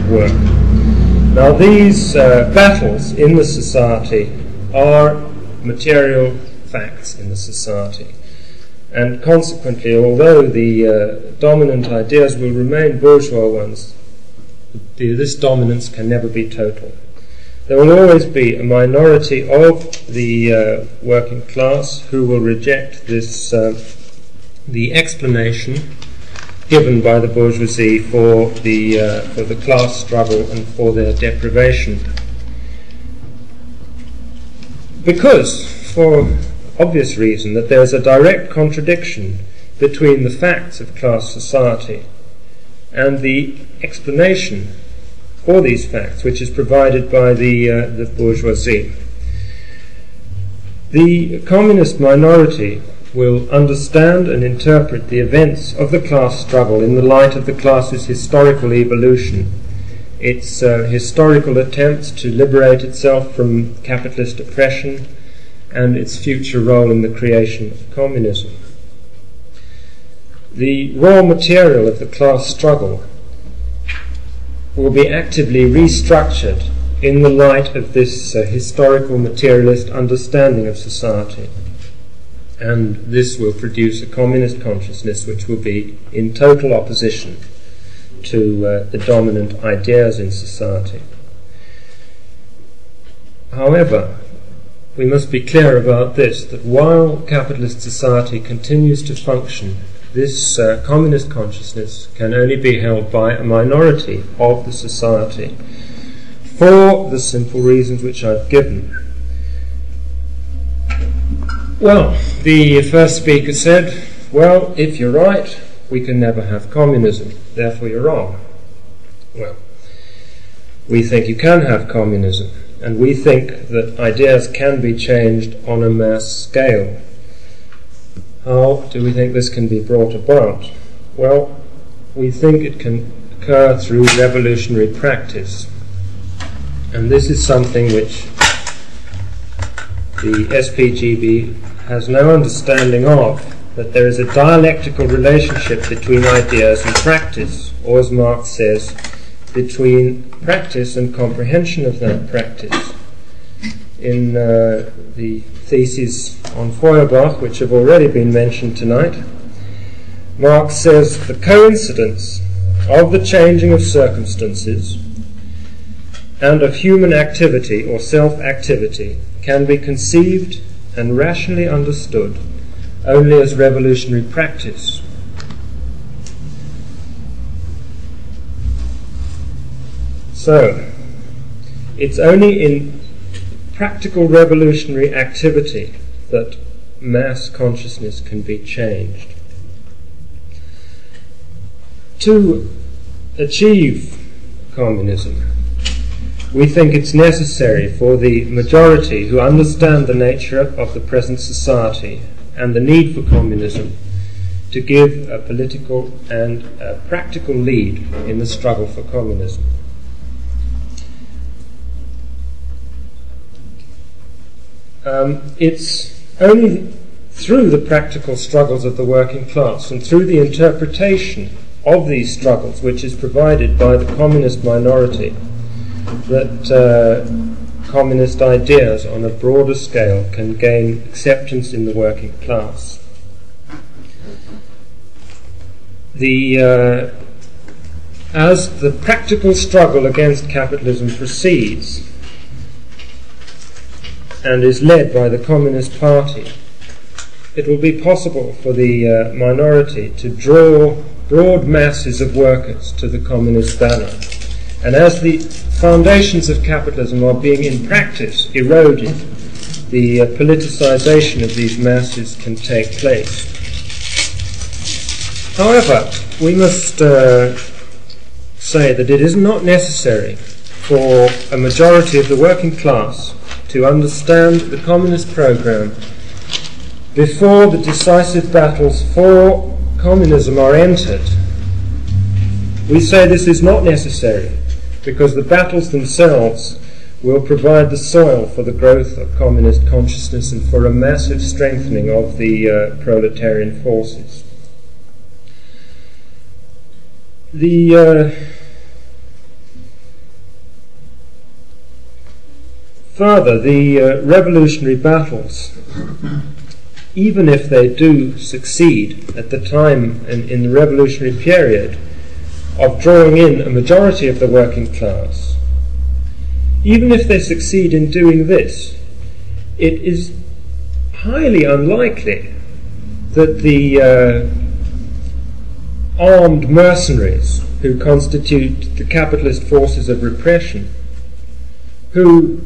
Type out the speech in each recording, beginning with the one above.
work. Now these battles in the society are material facts in the society, and consequently, although the dominant ideas will remain bourgeois ones, this dominance can never be total. There will always be a minority of the working class who will reject this, the explanation given by the bourgeoisie for the class struggle and for their deprivation. Because, for obvious reason, that there is a direct contradiction between the facts of class society and the explanation for these facts, which is provided by the bourgeoisie. The communist minority will understand and interpret the events of the class struggle in the light of the class's historical evolution, its historical attempts to liberate itself from capitalist oppression, and its future role in the creation of communism. The raw material of the class struggle will be actively restructured in the light of this historical materialist understanding of society. And this will produce a communist consciousness which will be in total opposition to the dominant ideas in society. However, we must be clear about this, that while capitalist society continues to function, this communist consciousness can only be held by a minority of the society for the simple reasons which I've given. Well, the first speaker said, well, if you're right, we can never have communism, therefore you're wrong. Well, we think you can have communism, and we think that ideas can be changed on a mass scale. How do we think this can be brought about? Well, we think it can occur through revolutionary practice. And this is something which the SPGB has no understanding of, that there is a dialectical relationship between ideas and practice, or as Marx says, between practice and comprehension of that practice. In the theses on Feuerbach, which have already been mentioned tonight, Marx says the coincidence of the changing of circumstances and of human activity or self-activity can be conceived and rationally understood only as revolutionary practice. So, it's only in practical revolutionary activity that mass consciousness can be changed. To achieve communism, we think it's necessary for the majority who understand the nature of the present society and the need for communism to give a political and a practical lead in the struggle for communism. It's only through the practical struggles of the working class and through the interpretation of these struggles, which is provided by the communist minority, that communist ideas on a broader scale can gain acceptance in the working class. As the practical struggle against capitalism proceeds and is led by the Communist Party, it will be possible for the minority to draw broad masses of workers to the communist banner. And as the foundations of capitalism are being in practice eroded, the politicization of these masses can take place. However, we must say that it is not necessary for a majority of the working class to understand the communist program before the decisive battles for communism are entered. We say this is not necessary because the battles themselves will provide the soil for the growth of communist consciousness and for a massive strengthening of the proletarian forces. Further, the revolutionary battles, even if they do succeed at the time in the revolutionary period of drawing in a majority of the working class, even if they succeed in doing this, it is highly unlikely that the armed mercenaries who constitute the capitalist forces of repression, who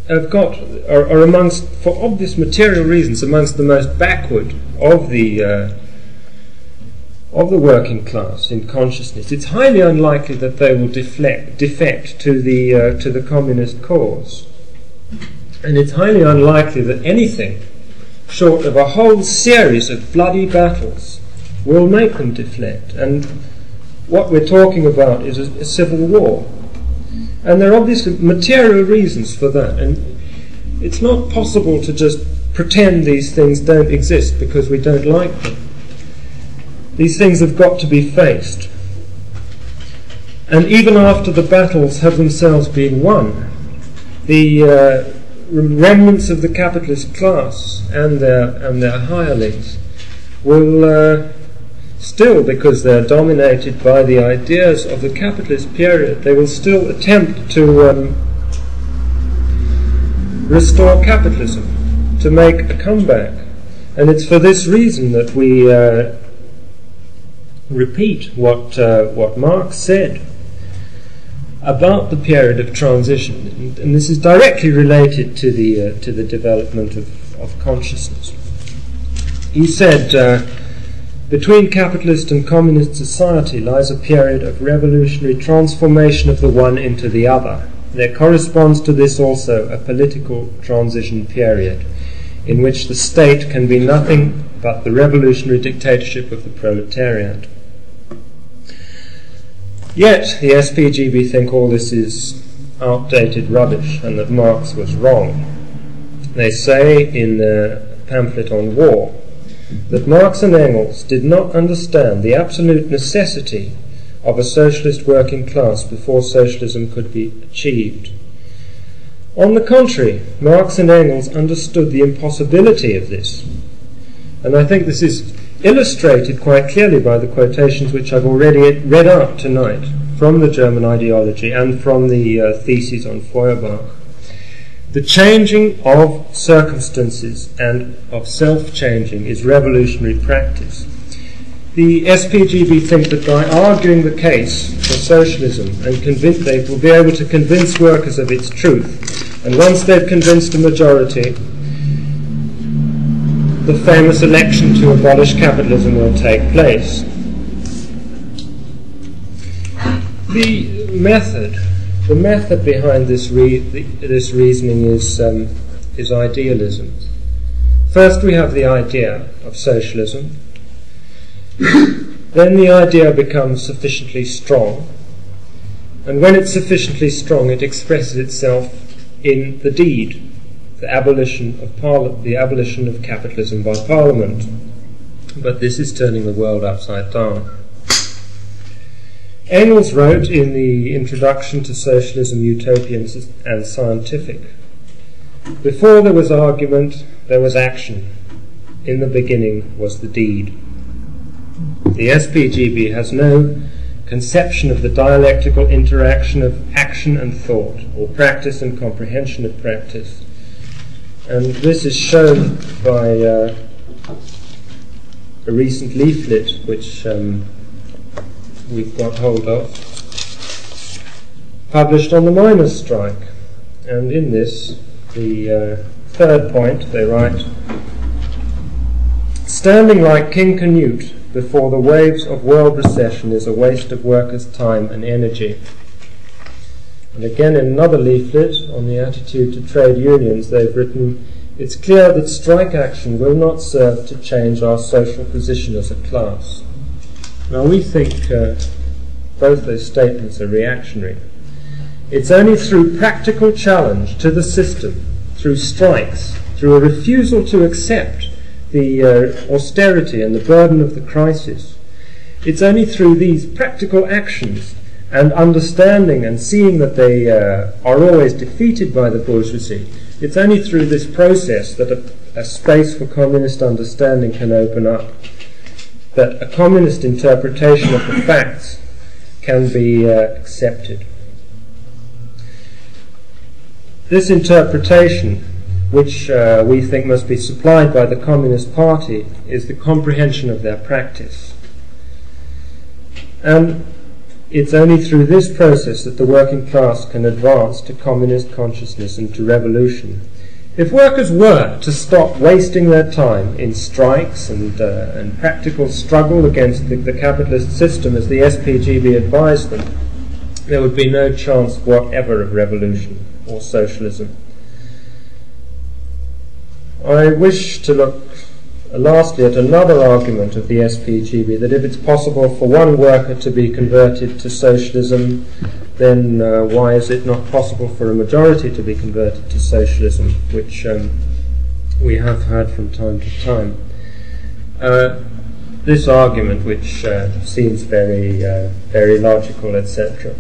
are amongst, for obvious material reasons, amongst the most backward of the working class in consciousness, it's highly unlikely that they will defect to the communist cause, and it's highly unlikely that anything short of a whole series of bloody battles will make them deflect. And what we're talking about is a civil war. And there are obviously material reasons for that, and it's not possible to just pretend these things don't exist because we don't like them. These things have got to be faced. And even after the battles have themselves been won, the remnants of the capitalist class and their hirelings will still, because they're dominated by the ideas of the capitalist period, they will still attempt to restore capitalism, to make a comeback. And it's for this reason that we repeat what Marx said about the period of transition, and this is directly related to the development of consciousness. He said, between capitalist and communist society lies a period of revolutionary transformation of the one into the other. There corresponds to this also a political transition period, in which the state can be nothing but the revolutionary dictatorship of the proletariat. Yet the SPGB think all this is outdated rubbish and that Marx was wrong. They say in their pamphlet on war that Marx and Engels did not understand the absolute necessity of a socialist working class before socialism could be achieved. On the contrary, Marx and Engels understood the impossibility of this. And I think this is illustrated quite clearly by the quotations which I've already read out tonight from the German ideology and from the theses on Feuerbach. The changing of circumstances and of self-changing is revolutionary practice. The SPGB think that by arguing the case for socialism and they will be able to convince workers of its truth, and once they've convinced a majority, the famous election to abolish capitalism will take place. The method behind this reasoning is idealism. First we have the idea of socialism. Then the idea becomes sufficiently strong. And when it's sufficiently strong, it expresses itself in the deed, the abolition of capitalism by Parliament. But this is turning the world upside down. Engels wrote in the introduction to Socialism, Utopian and Scientific, before there was argument, there was action. In the beginning was the deed. The SPGB has no conception of the dialectical interaction of action and thought, or practice and comprehension of practice. And this is shown by a recent leaflet which we've got hold of, published on the miners' strike. And in this, the third point, they write, "Standing like King Canute before the waves of world recession is a waste of workers' time and energy." And again in another leaflet on the attitude to trade unions, they've written, "It's clear that strike action will not serve to change our social position as a class." Now we think both those statements are reactionary. It's only through practical challenge to the system, through strikes, through a refusal to accept the austerity and the burden of the crisis, it's only through these practical actions and understanding and seeing that they are always defeated by the bourgeoisie, it's only through this process that a space for communist understanding can open up, that a communist interpretation of the facts can be accepted. This interpretation, which we think must be supplied by the Communist Party, is the comprehension of their practice. And it's only through this process that the working class can advance to communist consciousness and to revolution. If workers were to stop wasting their time in strikes and practical struggle against the capitalist system as the SPGB advised them, there would be no chance whatever of revolution or socialism. I wish to look lastly at another argument of the SPGB, that if it's possible for one worker to be converted to socialism, then why is it not possible for a majority to be converted to socialism, which we have heard from time to time. This argument, which seems very logical, etc.,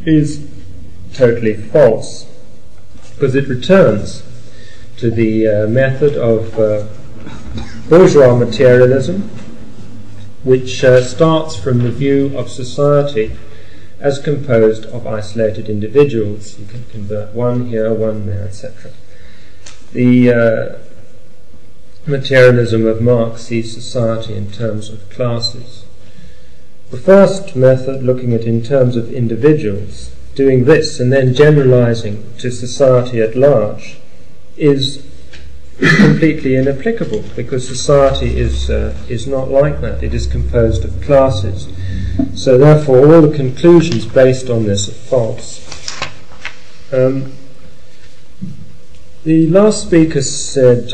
is totally false, because it returns to the method of bourgeois materialism, which starts from the view of society as composed of isolated individuals. You can convert one here, one there, etc. The materialism of Marx sees society in terms of classes. The first method, looking at in terms of individuals, doing this and then generalizing to society at large, is completely inapplicable, because society is not like that. It is composed of classes. So therefore all the conclusions based on this are false. The last speaker said,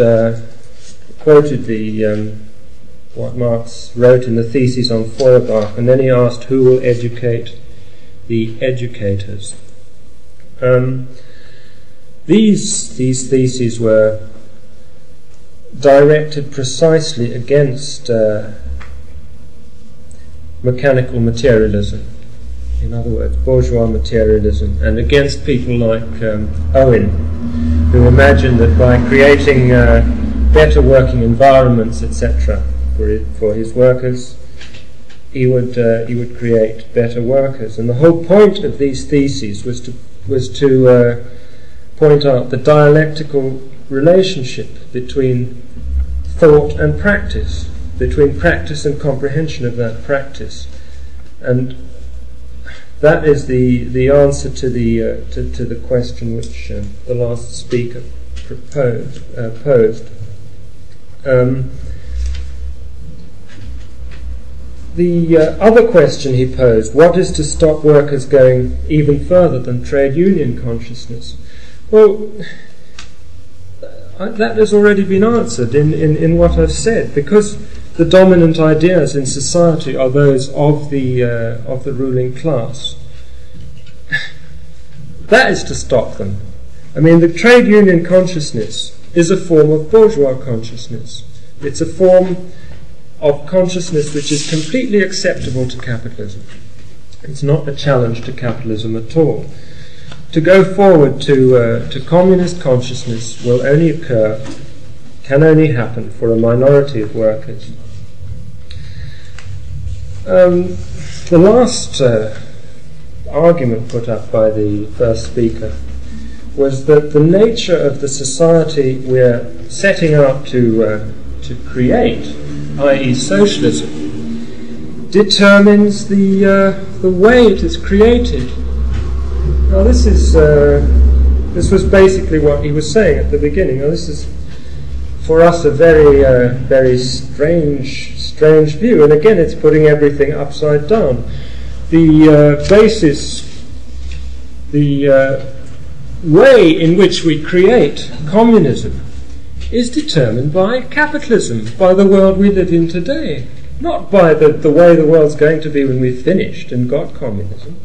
quoted what Marx wrote in the theses on Feuerbach, and then he asked who will educate the educators. These theses were directed precisely against mechanical materialism, in other words, bourgeois materialism, and against people like Owen, who imagined that by creating better working environments, etc., for his workers, he would create better workers. And the whole point of these theses was to point out the dialectical relationship between thought and practice, between practice and comprehension of that practice, and that is the answer to the question which the last speaker posed. The other question he posed: what is to stop workers going even further than trade union consciousness? Well, that has already been answered in what I've said, because the dominant ideas in society are those of the ruling class. That is to stop them. I mean, the trade union consciousness is a form of bourgeois consciousness. It's a form of consciousness which is completely acceptable to capitalism. It's not a challenge to capitalism at all. To go forward to communist consciousness will only can only happen for a minority of workers. The last argument put up by the first speaker was that the nature of the society we're setting out to create, i.e. socialism, determines the way it is created. Now this was basically what he was saying at the beginning. Now this is for us a very strange view, and again it's putting everything upside down. The basis, the way in which we create communism is determined by capitalism, by the world we live in today, not by the way the world's going to be when we've finished and got communism.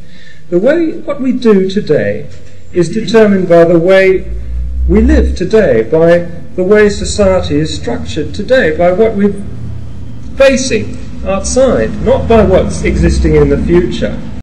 What we do today is determined by the way we live today, by the way society is structured today, by what we're facing outside, not by what's existing in the future.